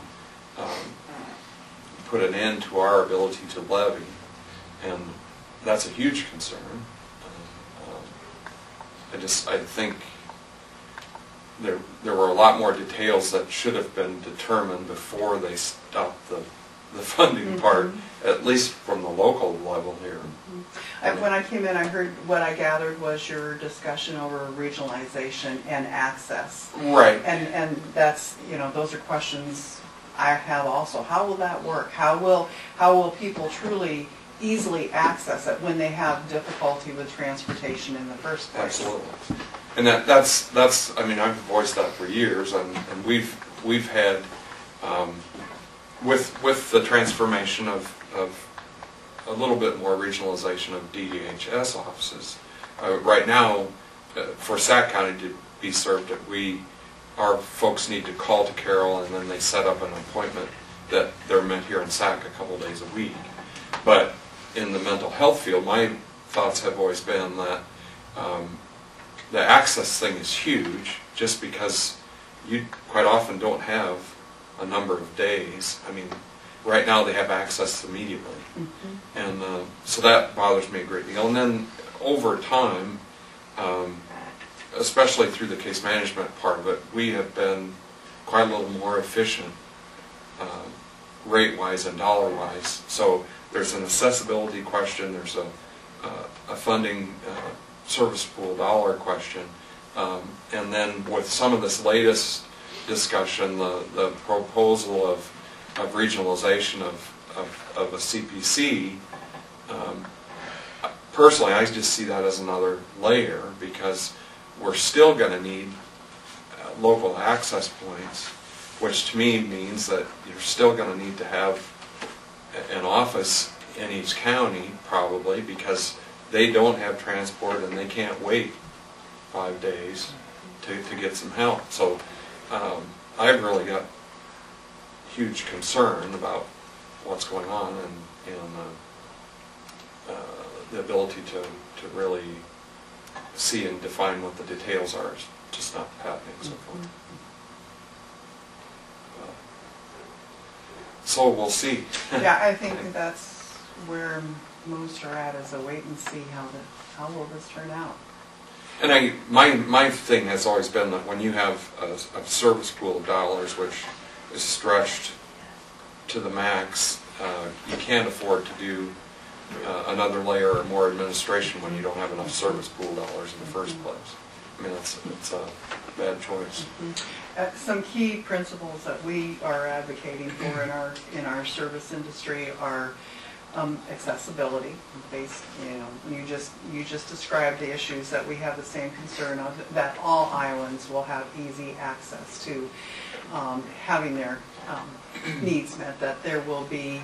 put an end to our ability to levy, and that's a huge concern. I think there were a lot more details that should have been determined before they stopped the funding part, at least from the local level here. When I came in, I heard, what I gathered was your discussion over regionalization and access. Right. And that's, you know, those are questions I have also. How will that work? How will people truly easily access it when they have difficulty with transportation in the first place? Absolutely. And that's I mean, I've voiced that for years, and we've had with the transformation of a little bit more regionalization of DDHS offices. Right now, for Sac County to be served, our folks need to call to Carroll, and then they set up an appointment that they're met here in Sac a couple days a week. But in the mental health field, my thoughts have always been that the access thing is huge, just because you quite often don't have a number of days. I mean, right now they have access immediately, and so that bothers me a great deal. And then over time, especially through the case management part of it, we have been quite a little more efficient rate-wise and dollar-wise. So there's an accessibility question, there's a funding service pool dollar question, and then with some of this latest discussion, the proposal of regionalization of a CPC, personally I just see that as another layer, because we're still going to need local access points, which to me means that you're still going to need to have an office in each county, probably, because they don't have transport and they can't wait 5 days to get some help. So I've really got huge concern about what's going on, and the ability to really see and define what the details are is just not happening so far. So we'll see. Yeah, I think that's where most are at, is a wait and see how will this turn out. And my thing has always been that when you have a service pool of dollars which is stretched to the max, you can't afford to do another layer or more administration when you don't have enough service pool dollars in the first place. I mean, it's a bad choice. Some key principles that we are advocating for in our service industry are accessibility. Based, you know, you just described the issues that we have the same concern of, that all Iowans will have easy access to having their needs met, that there will be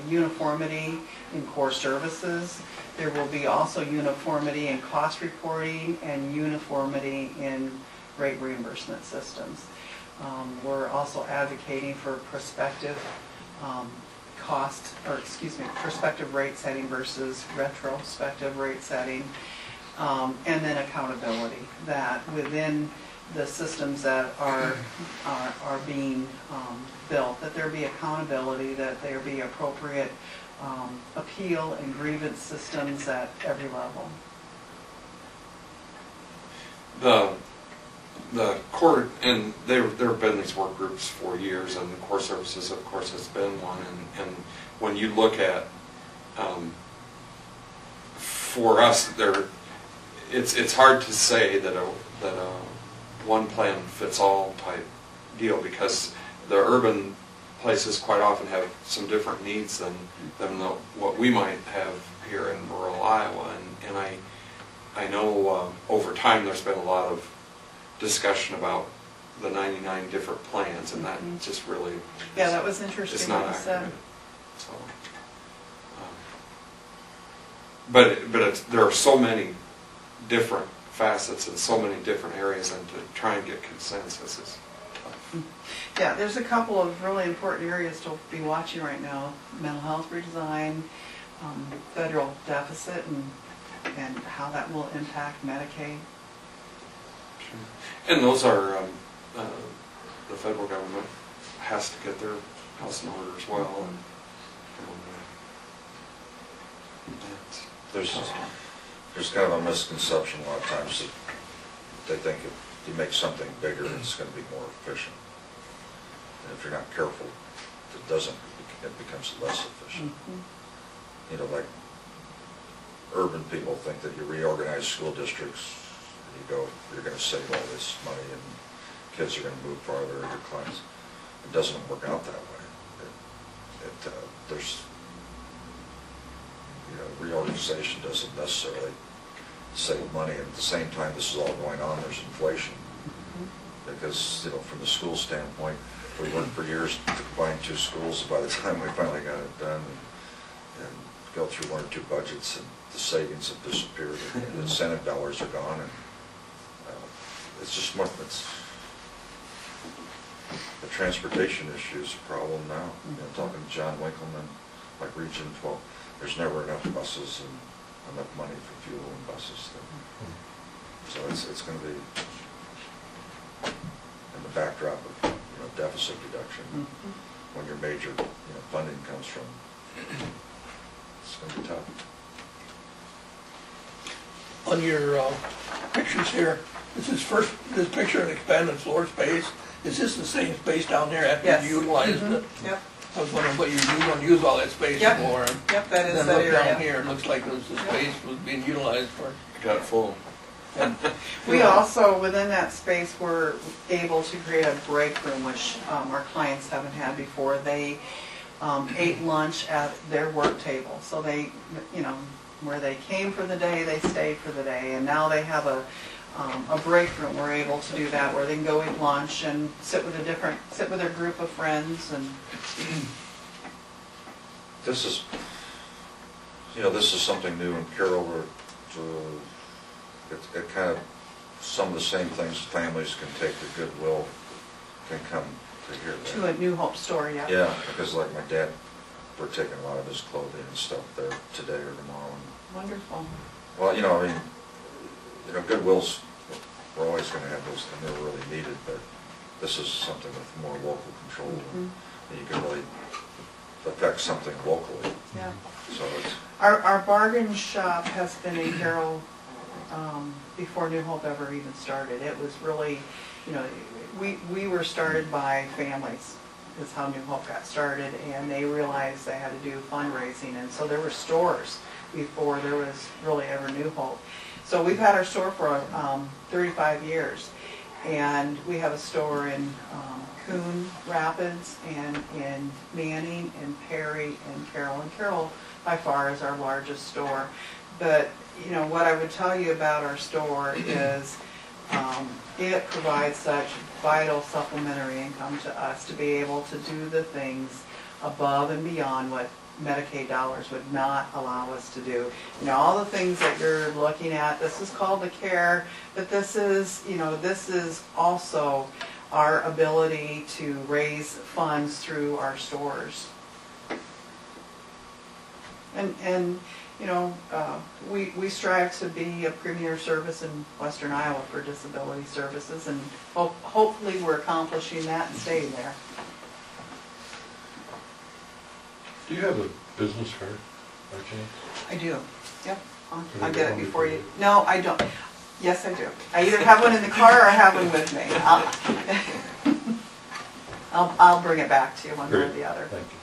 uniformity in core services. There will be also uniformity in cost reporting and uniformity in rate reimbursement systems. We're also advocating for prospective prospective rate setting versus retrospective rate setting, and then accountability, that within the systems that are being built, that there be accountability, that there be appropriate appeal and grievance systems at every level. The core, and there have been these work groups for years, and the core services, of course, has been one. And when you look at, for us, it's hard to say that a one plan fits all type deal, because the urban places quite often have some different needs than what we might have here in rural Iowa. And I know over time there's been a lot of discussion about the 99 different plans, and that just really Yeah, that was interesting. it's not what you accurate. said. So, but there are so many different facets and so many different areas, and to try and get consensus is tough. Yeah, there's a couple of really important areas to be watching right now. Mental health redesign, federal deficit, and how that will impact Medicaid. Sure. And those are, the federal government has to get their house in order as well. And There's kind of a misconception a lot of times that they think if you make something bigger, it's going to be more efficient. And if you're not careful, it becomes less efficient. You know, like urban people think that you reorganize school districts, and you're going to save all this money and kids are going to move farther in your class. It doesn't work out that way. There's, reorganization doesn't necessarily save money, and at the same time this is all going on, there's inflation. Because, from the school standpoint, we worked for years to combine two schools. By the time we finally got it done and go through one or two budgets, and the savings have disappeared, and the incentive dollars are gone, and it's just the transportation issue is a problem now. Talking to John Winkleman, like Region 12, there's never enough buses and enough money for fuel and buses. So it's going to be in the backdrop of deficit reduction when your major funding comes from. It's going to be tough. On your pictures here, this picture of expanded floor space. Is this the same space down there after Yes. you utilized it? Yep. I was wondering what you're going to use all that space Yep. for. Yep, that is Then that look area. down here, it looks like the space was being utilized for. Got it full. We also, within that space, were able to create a break room, which our clients haven't had before. They ate lunch at their work table. So they, where they came for the day, they stayed for the day. And now they have a break room. We're able to do that, where they can go eat lunch and sit with their group of friends. And This is something new in Carroll. It kind of, some of the same things families can take to Goodwill can come to here. to a New Hope store, yeah. Yeah, because like my dad, we're taking a lot of his clothing and stuff there today or tomorrow. Wonderful. Well, Goodwills, we're always going to have those, and they're really needed, but this is something with more local control, and you can really affect something locally. Yeah. So it's Our bargain shop has been in Carroll before New Hope ever even started. It was really, we were started by families, is how New Hope got started, and they realized they had to do fundraising, and so there were stores before there was really ever New Hope. So we've had our store for 35 years, and we have a store in Coon Rapids, and in Manning, and Perry, and Carroll. And Carroll, by far, is our largest store. But, what I would tell you about our store is it provides such vital supplementary income to us to be able to do the things above and beyond what Medicaid dollars would not allow us to do. All the things that you're looking at, this is called the care, but this is also our ability to raise funds through our stores. And we strive to be a premier service in Western Iowa for disability services, and hopefully we're accomplishing that and staying there. Do you have a business card by chance? I do. Yep. I'll get it before you. No, I don't. Yes, I do. I either have one in the car or I have one with me. I'll bring it back to you one way or the other. Thank you.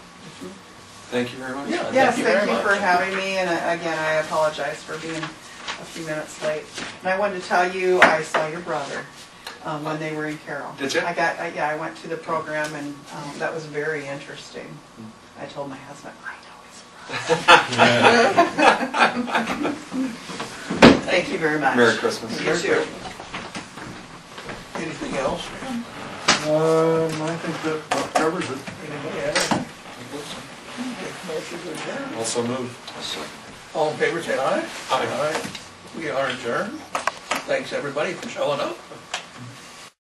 Thank you very much. Yeah, Yes, thank you thank very you much. for having me, and again, I apologize for being a few minutes late. And I wanted to tell you, I saw your brother when they were in Carroll. Did you? Yeah, I went to the program, and that was very interesting. I told my husband, I know his brother. Thank you very much. Merry Christmas. You too. Anything else? I think that about covers it. Anybody else? Motion to adjourn. Also move. All in favor, say aye. Aye. We are adjourned. Thanks, everybody, for showing up.